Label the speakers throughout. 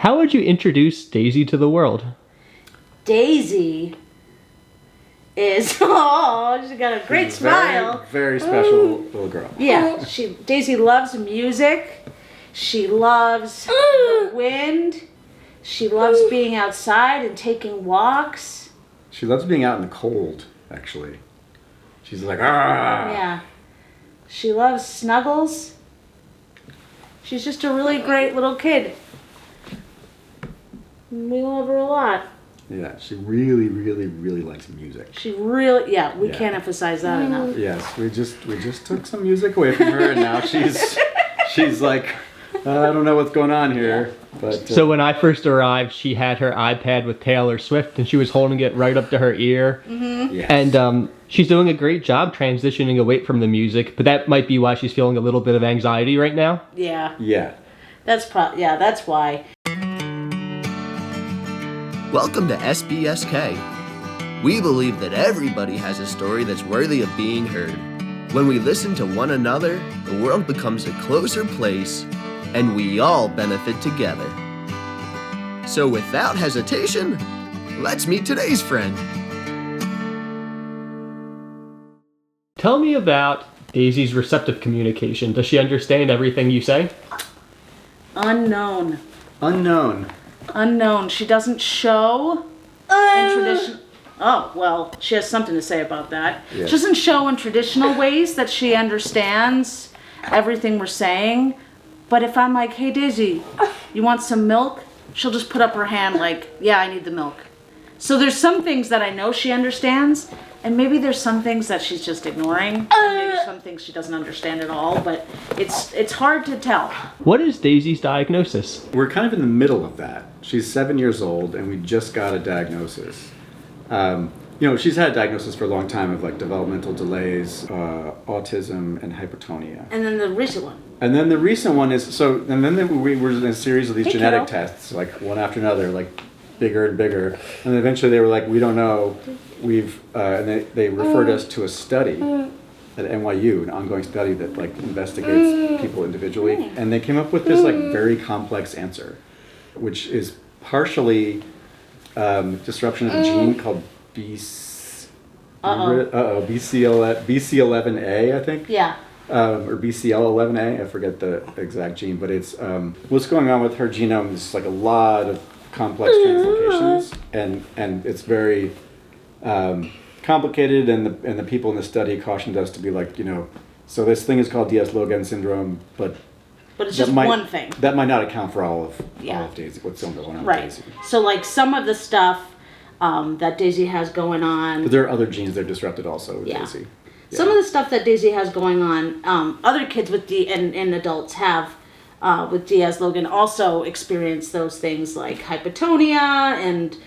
Speaker 1: How would you introduce Daisy to the world?
Speaker 2: Daisy is, oh, she's got a great smile.
Speaker 3: Very special little girl.
Speaker 2: Yeah, Daisy loves music. She loves the wind. She loves being outside and taking walks.
Speaker 3: She loves being out in the cold, actually. She's like, ah!
Speaker 2: Yeah. She loves snuggles. She's just a really great little kid. We love her a lot.
Speaker 3: Yeah, she really, really, really likes music.
Speaker 2: She really, we can't emphasize that enough.
Speaker 3: Yes, we just took some music away from her, and now she's like, I don't know what's going on here. But
Speaker 1: So when I first arrived, she had her iPad with Taylor Swift, and she was holding it right up to her ear.
Speaker 2: Mm-hmm.
Speaker 3: yes.
Speaker 1: And she's doing a great job transitioning away from the music, but that might be why she's feeling a little bit of anxiety right now.
Speaker 3: Yeah.
Speaker 2: That's why.
Speaker 4: Welcome to SBSK. We believe that everybody has a story that's worthy of being heard. When we listen to one another, the world becomes a closer place, and we all benefit together. So without hesitation, let's meet today's friend.
Speaker 1: Tell me about Daisy's receptive communication. Does she understand everything you say?
Speaker 2: Unknown.
Speaker 3: Unknown.
Speaker 2: She doesn't show in tradition. Oh, well, she has something to say about that.
Speaker 3: Yes.
Speaker 2: She doesn't show in traditional ways that she understands everything we're saying. But if I'm like, hey, Daisy, you want some milk? She'll just put up her hand like, yeah, I need the milk. So there's some things that I know she understands, and maybe there's some things that she's just ignoring. And maybe some things she doesn't understand at all, but it's hard to tell.
Speaker 1: What is Daisy's diagnosis?
Speaker 3: We're kind of in the middle of that. She's 7 years old, and we just got a diagnosis. She's had a diagnosis for a long time of like developmental delays, autism, and hypotonia.
Speaker 2: And then the recent one.
Speaker 3: And then the recent one is we were in a series of these genetic
Speaker 2: kiddo.
Speaker 3: tests, like one after another, like bigger and bigger. And then eventually they were like, we don't know. And they referred us to a study at NYU, an ongoing study that like investigates people individually. And they came up with this like very complex answer, which is partially disruption of a gene called BC11A, I think.
Speaker 2: Yeah.
Speaker 3: Or BCL11A, I forget the exact gene, but it's what's going on with her genome is like a lot of complex translocations, and it's very complicated, and the people in the study cautioned us to be like, so this thing is called Dias-Logan syndrome, but
Speaker 2: it's just one thing.
Speaker 3: That might not account for all of Daisy, what's going on with Daisy.
Speaker 2: So like some of the stuff that Daisy has going on.
Speaker 3: But there are other genes that are disrupted also with Daisy. Yeah.
Speaker 2: Some of the stuff that Daisy has going on, other kids with and adults have with Dias-Logan also experience those things like hypotonia and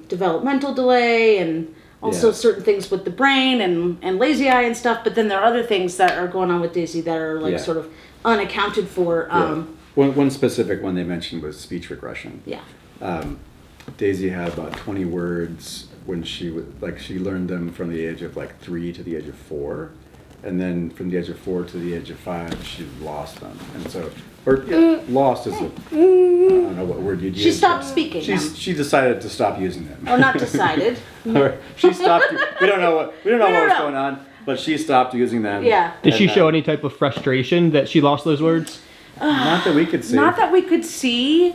Speaker 2: developmental delay and also certain things with the brain and lazy eye and stuff. But then there are other things that are going on with Daisy that are like sort of unaccounted for.
Speaker 3: One specific one they mentioned was speech regression.
Speaker 2: Yeah.
Speaker 3: Daisy had about 20 words when she learned them from the age of like 3 to the age of 4, and then from the age of 4 to the age of 5 she lost them, and so lost is I don't know what word you'd use.
Speaker 2: She stopped speaking.
Speaker 3: She decided to stop using them.
Speaker 2: Oh, not decided.
Speaker 3: She stopped. We don't know what was going on, but she stopped using them.
Speaker 2: Yeah.
Speaker 1: Did she show any type of frustration that she lost those words?
Speaker 3: Not that we could see.
Speaker 2: Not that we could see.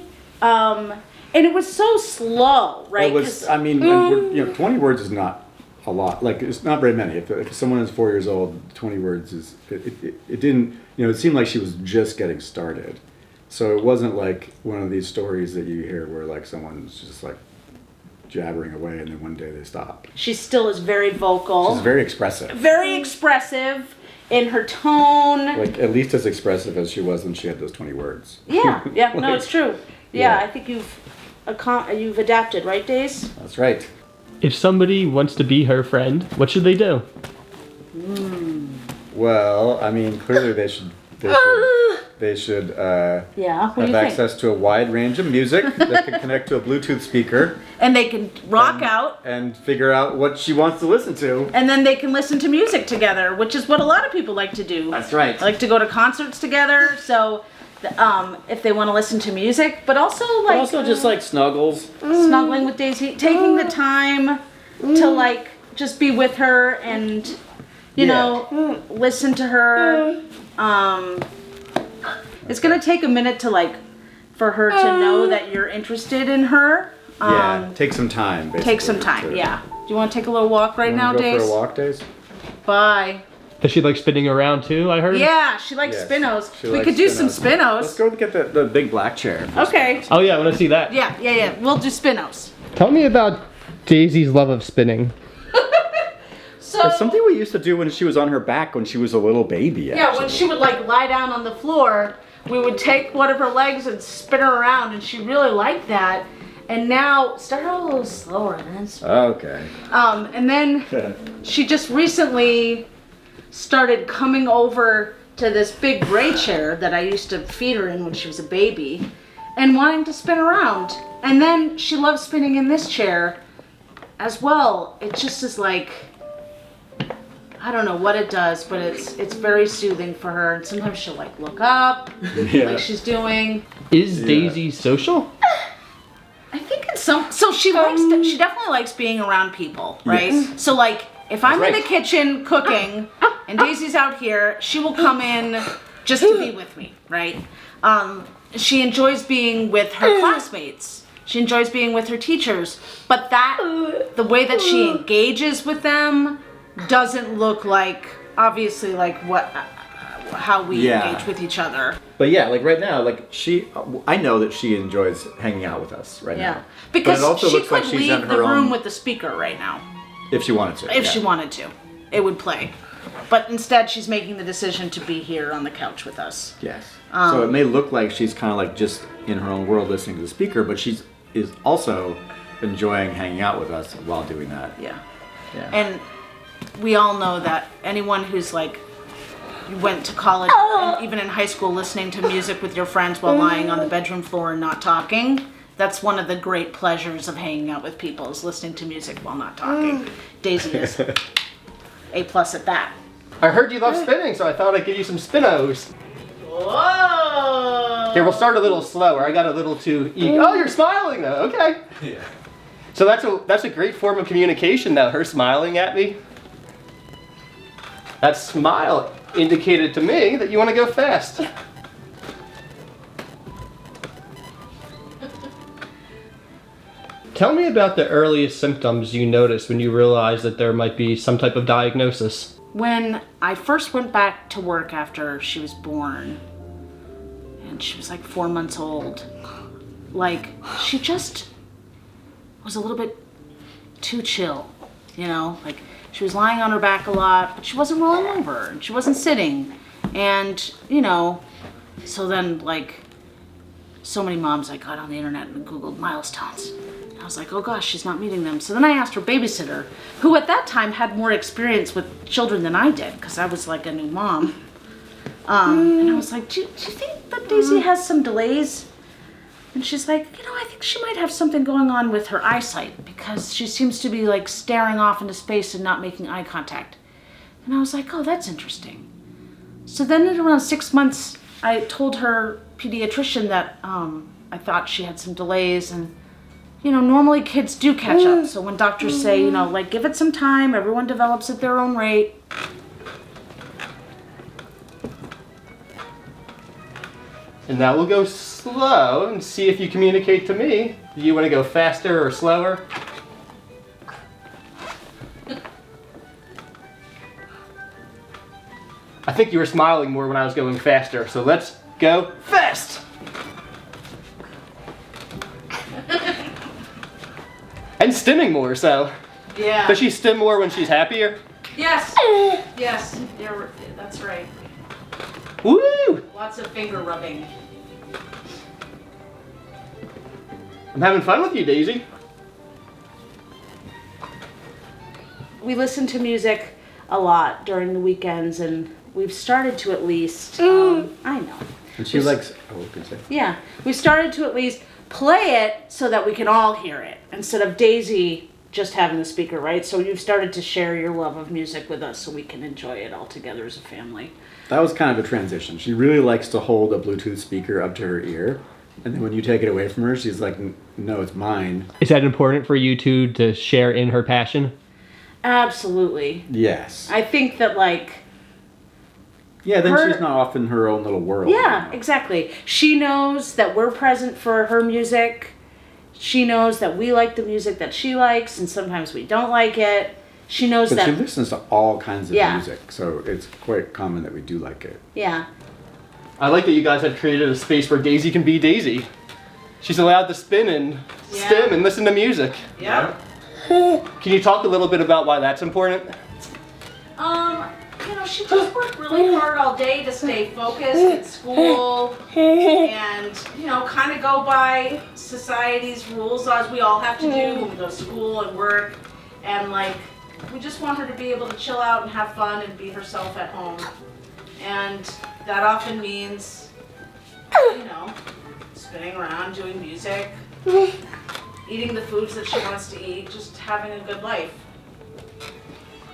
Speaker 2: And it was so slow, right?
Speaker 3: 20 words is not a lot. Like, it's not very many. If someone is 4 years old, 20 words is, it didn't, it seemed like she was just getting started. So it wasn't like one of these stories that you hear where like someone's just like jabbering away and then one day they stop.
Speaker 2: She still is very vocal.
Speaker 3: She's very expressive.
Speaker 2: Very expressive in her tone.
Speaker 3: Like, at least as expressive as she was when she had those 20 words.
Speaker 2: Yeah, no, it's true. Yeah, I think you've adapted, right, Days?
Speaker 3: That's right.
Speaker 1: If somebody wants to be her friend, what should they do?
Speaker 3: Well, I mean, clearly they should have access to a wide range of music that can connect to a Bluetooth speaker.
Speaker 2: And they can rock out.
Speaker 3: And figure out what she wants to listen to.
Speaker 2: And then they can listen to music together, which is what a lot of people like to do.
Speaker 3: That's right.
Speaker 2: Like to go to concerts together. So if they want to listen to music, but also like
Speaker 3: Also just like snuggles.
Speaker 2: snuggling with Daisy, taking the time to like just be with her and you know listen to her. It's gonna take a minute to like for her to know that you're interested in her.
Speaker 3: Take some time. Basically,
Speaker 2: Take some time. Yeah. Do you want to take a little walk right now,
Speaker 3: Go
Speaker 2: Daisy?
Speaker 3: for a walk, Daisy?
Speaker 2: Bye.
Speaker 1: Does she like spinning around too, I heard?
Speaker 2: Yeah, she likes
Speaker 3: Yes,
Speaker 2: spinos.
Speaker 3: she
Speaker 2: We
Speaker 3: likes
Speaker 2: could do some
Speaker 3: Let's
Speaker 2: spinos.
Speaker 3: go get the big black chair.
Speaker 2: Okay.
Speaker 1: Oh yeah, I want to see that.
Speaker 2: Yeah. We'll do spinos.
Speaker 1: Tell me about Daisy's love of spinning.
Speaker 2: So
Speaker 3: It's something we used to do when she was on her back when she was a little baby.
Speaker 2: yeah, when she would like lie down on the floor, we would take one of her legs and spin her around, and she really liked that. And now start her a little slower, and then
Speaker 3: Okay.
Speaker 2: and then she just recently started coming over to this big gray chair that I used to feed her in when she was a baby and wanting to spin around. And then she loves spinning in this chair as well. It just is like, I don't know what it does, but it's very soothing for her. And sometimes she'll like look up, like she's doing.
Speaker 1: Is Daisy social?
Speaker 2: I think it's so she definitely likes being around people, right?
Speaker 3: Yes.
Speaker 2: So like if I'm in
Speaker 3: right.
Speaker 2: the kitchen cooking and Daisy's out here, she will come in just to be with me, right? She enjoys being with her classmates. She enjoys being with her teachers, but the way that she engages with them doesn't look like obviously like how we engage with each other.
Speaker 3: But yeah, like right now, like I know that she enjoys hanging out with us right now.
Speaker 2: Because
Speaker 3: But it also
Speaker 2: she
Speaker 3: looks
Speaker 2: could
Speaker 3: like she's
Speaker 2: leave
Speaker 3: in
Speaker 2: the
Speaker 3: her
Speaker 2: room
Speaker 3: own-
Speaker 2: with the speaker right now.
Speaker 3: If she wanted to.
Speaker 2: If she wanted to, it would play. But instead, she's making the decision to be here on the couch with us.
Speaker 3: Yes. So it may look like she's kind of like just in her own world listening to the speaker, but is also enjoying hanging out with us while doing that.
Speaker 2: Yeah.
Speaker 3: Yeah.
Speaker 2: And we all know that anyone who's like, you went to college and even in high school listening to music with your friends while lying on the bedroom floor and not talking, that's one of the great pleasures of hanging out with people is listening to music while not talking. Daisy is A+ at that.
Speaker 1: I heard you love spinning, so I thought I'd give you some spinos.
Speaker 2: Whoa!
Speaker 1: Here, we'll start a little slower. I got a little too eager. Oh, you're smiling though. Okay.
Speaker 3: Yeah.
Speaker 1: So that's a great form of communication now. Her smiling at me. That smile indicated to me that you want to go fast. Tell me about the earliest symptoms you noticed when you realized that there might be some type of diagnosis.
Speaker 2: When I first went back to work after she was born, and she was like 4 months old, like she just was a little bit too chill, you know? Like she was lying on her back a lot, but she wasn't rolling over, and she wasn't sitting. And, you know, so then like so many moms, I got on the internet and Googled milestones. I was like, oh gosh, she's not meeting them. So then I asked her babysitter, who at that time had more experience with children than I did, because I was like a new mom. And I was like, do you think that Daisy has some delays? And she's like, you know, I think she might have something going on with her eyesight, because she seems to be like staring off into space and not making eye contact. And I was like, oh, that's interesting. So then at around 6 months, I told her pediatrician that I thought she had some delays, and you know, normally kids do catch up. So when doctors say, you know, like, give it some time, everyone develops at their own rate.
Speaker 1: And now we'll go slow and see if you communicate to me. Do you want to go faster or slower? I think you were smiling more when I was going faster, so let's go fast! And stimming more, so.
Speaker 2: Yeah.
Speaker 1: Does she stim more when she's happier?
Speaker 2: Yes. Yes. That's right.
Speaker 1: Woo!
Speaker 2: Lots of finger rubbing.
Speaker 1: I'm having fun with you, Daisy.
Speaker 2: We listen to music a lot during the weekends, and we've started to at least, I know.
Speaker 3: And she likes, good say.
Speaker 2: Yeah. We started to at least play it so that we can all hear it, instead of Daisy just having the speaker, right? So you've started to share your love of music with us so we can enjoy it all together as a family.
Speaker 3: That was kind of a transition. She really likes to hold a Bluetooth speaker up to her ear. And then when you take it away from her, she's like, no, it's mine.
Speaker 1: Is that important for you two to share in her passion?
Speaker 2: Absolutely.
Speaker 3: Yes.
Speaker 2: I think that, like...
Speaker 3: Yeah, then she's not off in her own little world.
Speaker 2: Yeah, exactly. She knows that we're present for her music. She knows that we like the music that she likes, and sometimes we don't like it. She knows
Speaker 3: But
Speaker 2: that...
Speaker 3: she listens to all kinds of
Speaker 2: Yeah.
Speaker 3: music, so it's quite common that we do like it.
Speaker 2: Yeah.
Speaker 1: I like that you guys have created a space where Daisy can be Daisy. She's allowed to spin and stim and listen to music.
Speaker 2: Yeah.
Speaker 1: Can you talk a little bit about why that's important?
Speaker 2: You know, she just worked really hard all day to stay focused at school and, you know, kind of go by society's rules as we all have to do when we go to school and work. And, like, we just want her to be able to chill out and have fun and be herself at home. And that often means, you know, spinning around, doing music, eating the foods that she wants to eat, just having a good life.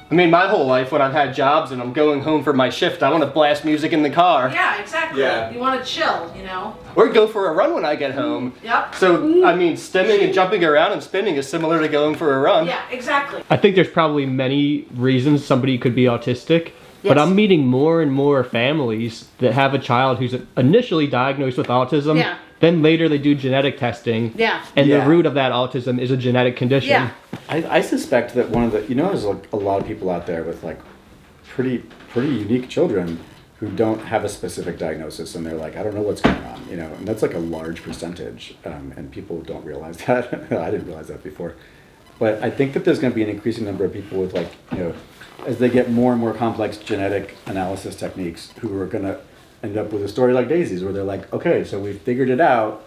Speaker 1: I mean, my whole life when I've had jobs and I'm going home for my shift, I want to blast music in the car.
Speaker 2: Yeah, exactly.
Speaker 3: Yeah.
Speaker 2: You want to chill, you know?
Speaker 1: Or go for a run when I get home.
Speaker 2: Yep.
Speaker 1: So, I mean, stimming and jumping around and spinning is similar to going for a run.
Speaker 2: Yeah, exactly.
Speaker 1: I think there's probably many reasons somebody could be autistic, but
Speaker 2: Yes.
Speaker 1: I'm meeting more and more families that have a child who's initially diagnosed with autism.
Speaker 2: Yeah.
Speaker 1: Then later they do genetic testing.
Speaker 2: Yeah.
Speaker 1: And
Speaker 3: Yeah.
Speaker 1: the root of that autism is a genetic condition.
Speaker 2: Yeah.
Speaker 3: I suspect that one of the, you know, there's like a lot of people out there with like pretty unique children who don't have a specific diagnosis, and they're like, I don't know what's going on, you know, and that's like a large percentage, and people don't realize that. I didn't realize that before, but I think that there's going to be an increasing number of people with, like, you know, as they get more and more complex genetic analysis techniques, who are going to end up with a story like Daisy's, where they're like, okay, so we've figured it out,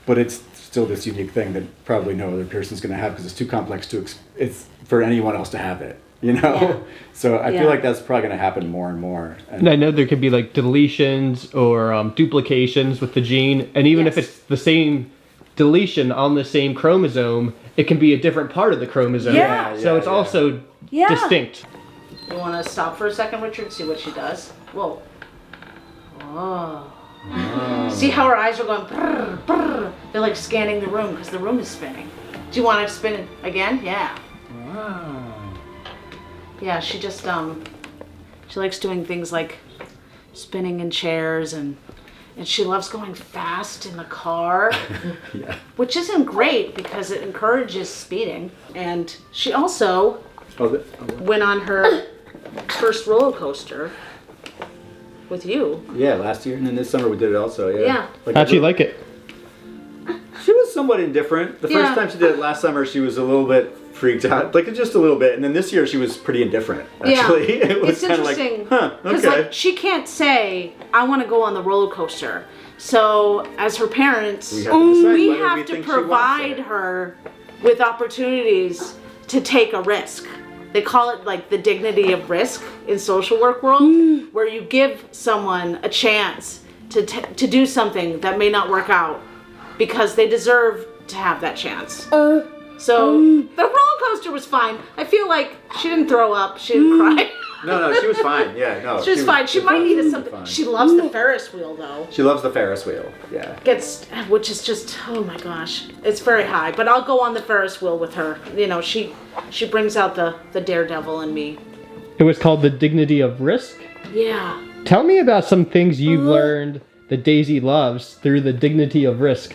Speaker 3: but it's still this unique thing that probably no other person's going to have because it's too complex to it's for anyone else to have it, you know.
Speaker 2: Yeah.
Speaker 3: So I
Speaker 2: Yeah.
Speaker 3: feel like that's probably going to happen more and more.
Speaker 1: And I know there could be like deletions or duplications with the gene, and even if
Speaker 2: Yes.
Speaker 1: it's the same deletion on the same chromosome, it can be a different part of the chromosome.
Speaker 2: Yeah.
Speaker 1: So it's
Speaker 3: Yeah.
Speaker 1: also
Speaker 2: Yeah.
Speaker 1: distinct.
Speaker 2: You want to stop for a second, Richard, see what she does? Whoa. Oh. See how her eyes are going brrr, brrr. They're like scanning the room because the room is spinning. Do you want to spin it again? Yeah.
Speaker 3: Wow.
Speaker 2: Yeah, she just, she likes doing things like spinning in chairs, and she loves going fast in the car,
Speaker 3: Yeah.
Speaker 2: which isn't great because it encourages speeding. And she also went on her first roller coaster with you.
Speaker 3: Yeah, last year, and then this summer we did it also. Yeah.
Speaker 2: Yeah.
Speaker 1: How'd you like it?
Speaker 3: She was somewhat indifferent. The
Speaker 2: Yeah.
Speaker 3: first time she did it last summer, she was a little bit freaked out, like just a little bit. And then this year, she was pretty indifferent. Actually,
Speaker 2: Yeah.
Speaker 3: it was
Speaker 2: It's
Speaker 3: kind of
Speaker 2: interesting.
Speaker 3: like, huh,
Speaker 2: Because
Speaker 3: okay.
Speaker 2: like she can't say, I want to go on the roller coaster. So as her parents,
Speaker 3: We have to decide
Speaker 2: we
Speaker 3: whether
Speaker 2: have
Speaker 3: we
Speaker 2: to
Speaker 3: think she wants
Speaker 2: provide
Speaker 3: it.
Speaker 2: her with opportunities to take a risk. They call it like the dignity of risk in social work world, where you give someone a chance to do something that may not work out because they deserve to have that chance. So the roller coaster was fine. I feel like she didn't throw up, she didn't cry.
Speaker 3: No, she was fine. Yeah, no.
Speaker 2: She was fine. She might need
Speaker 3: absolutely
Speaker 2: something.
Speaker 3: fine.
Speaker 2: She loves the Ferris wheel though.
Speaker 3: She loves the Ferris wheel. Yeah.
Speaker 2: Which is just, oh my gosh, it's very high. But I'll go on the Ferris wheel with her. You know, she brings out the daredevil in me.
Speaker 1: It was called The Dignity of Risk.
Speaker 2: Yeah.
Speaker 1: Tell me about some things you've learned that Daisy loves through the dignity of risk.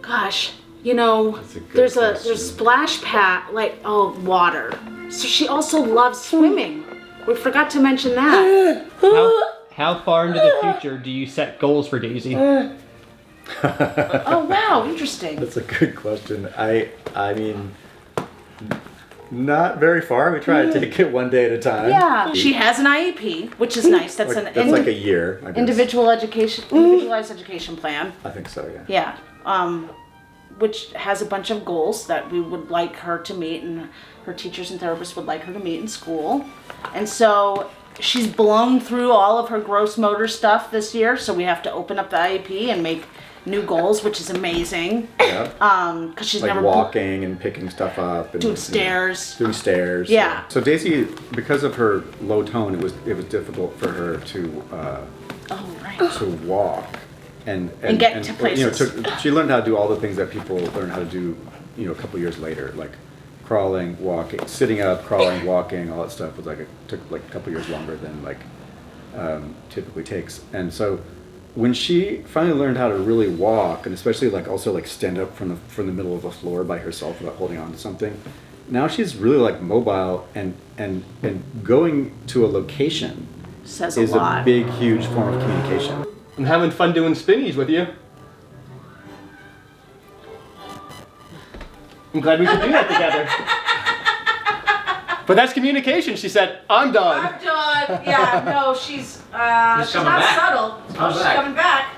Speaker 2: Gosh, you know,
Speaker 3: That's a good
Speaker 2: there's
Speaker 3: question.
Speaker 2: splash pad, like, water. So she also loves swimming. We forgot to mention that.
Speaker 1: How far into the future do you set goals for Daisy?
Speaker 2: Oh wow, interesting.
Speaker 3: That's a good question. I mean, not very far. We try to take it one day at a time.
Speaker 2: Yeah, she has an IEP, which is nice. That's
Speaker 3: Like,
Speaker 2: an
Speaker 3: that's like a year. I guess.
Speaker 2: individualized education plan.
Speaker 3: I think so. Yeah.
Speaker 2: Yeah, which has a bunch of goals that we would like her to meet, and her teachers and therapists would like her to meet in school. And so she's blown through all of her gross motor stuff this year, so we have to open up the IEP and make new goals, which is amazing.
Speaker 3: Yeah.
Speaker 2: Because she's
Speaker 3: Like
Speaker 2: never
Speaker 3: walking and picking stuff up. And,
Speaker 2: doing stairs.
Speaker 3: Doing stairs.
Speaker 2: Yeah.
Speaker 3: So Daisy, because of her low tone, it was difficult for her to to walk and
Speaker 2: get to places.
Speaker 3: She learned how to do all the things that people learn how to do, a couple years later, like crawling, walking, sitting up, crawling, walking, all that stuff was took like a couple years longer than typically takes. And so when she finally learned how to really walk, and especially also stand up from the middle of the floor by herself without holding on to something, now she's really mobile and going to a location
Speaker 2: Says
Speaker 3: is
Speaker 2: a lot.
Speaker 3: a big, huge form of communication.
Speaker 1: I'm having fun doing spinnies with you. I'm glad we could do that together. But that's communication. She said, I'm done.
Speaker 2: I'm done. Yeah, no, she's not subtle. She's coming back.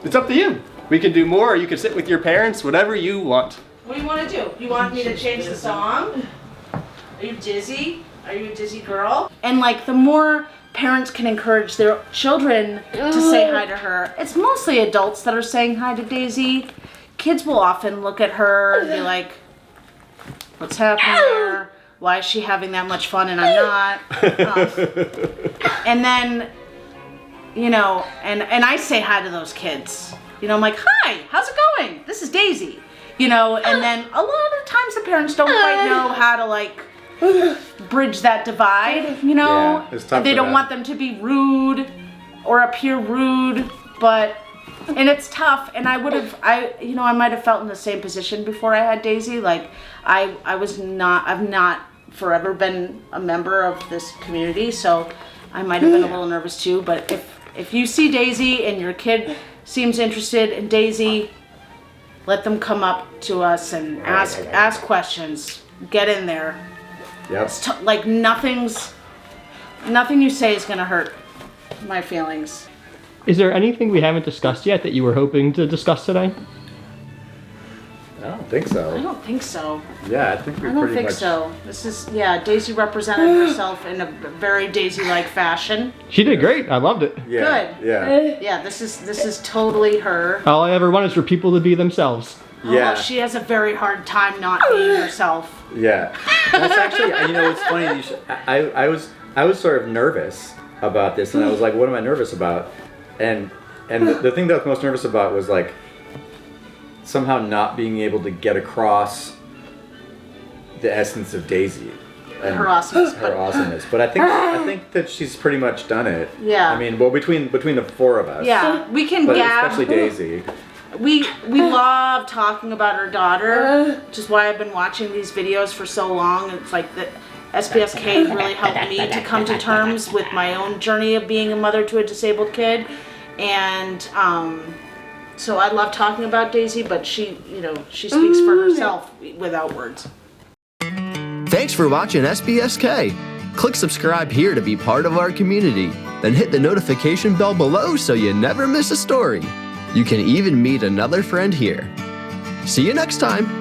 Speaker 1: It's up to you. We can do more, or you can sit with your parents, whatever you want.
Speaker 2: What do you want to do? You want me to change the song? Are you dizzy? Are you a dizzy girl? And the more parents can encourage their children to say hi to her, it's mostly adults that are saying hi to Daisy. Kids will often look at her and be like, what's happening there? Why is she having that much fun and I'm not? And then, and I say hi to those kids. I'm like, hi, how's it going? This is Daisy. And then a lot of times the parents don't quite know how to bridge that divide,
Speaker 3: Yeah, it's tough
Speaker 2: They
Speaker 3: for
Speaker 2: don't
Speaker 3: them.
Speaker 2: want them to be rude or appear rude, and it's tough. And I might have felt in the same position before I had Daisy. I've not forever been a member of this community, so I might have been a little nervous too. But if you see Daisy and your kid seems interested in Daisy, let them come up to us and ask questions. Get in there.
Speaker 3: Yep.
Speaker 2: Nothing you say is gonna hurt my feelings.
Speaker 1: Is there anything we haven't discussed yet that you were hoping to discuss today?
Speaker 3: I don't think so.
Speaker 2: I don't think so.
Speaker 3: Yeah, I think we
Speaker 2: I don't
Speaker 3: pretty
Speaker 2: think
Speaker 3: much.
Speaker 2: so. This is Daisy represented herself in a very Daisy-like fashion.
Speaker 1: She did great. I loved it.
Speaker 3: Yeah.
Speaker 2: Good.
Speaker 3: Yeah.
Speaker 2: Yeah, this is totally her.
Speaker 1: All I ever want is for people to be themselves.
Speaker 3: Yeah.
Speaker 2: Oh, she has a very hard time not being herself.
Speaker 3: Yeah. That's actually, it's funny. I was sort of nervous about this, and I was like, what am I nervous about? And the thing that I was most nervous about was somehow not being able to get across the essence of Daisy. And
Speaker 2: Her awesomeness.
Speaker 3: Her awesomeness. But I think that she's pretty much done it.
Speaker 2: Yeah.
Speaker 3: I mean, well, between the four of us.
Speaker 2: Yeah, we can
Speaker 3: But
Speaker 2: gab.
Speaker 3: especially Daisy.
Speaker 2: We love talking about our daughter, which is why I've been watching these videos for so long. It's the SPSK really helped me to come to terms with my own journey of being a mother to a disabled kid. And so I love talking about Daisy, but she speaks for herself without words.
Speaker 4: Thanks for watching SBSK. Click subscribe here to be part of our community. Then hit the notification bell below so you never miss a story. You can even meet another friend here. See you next time.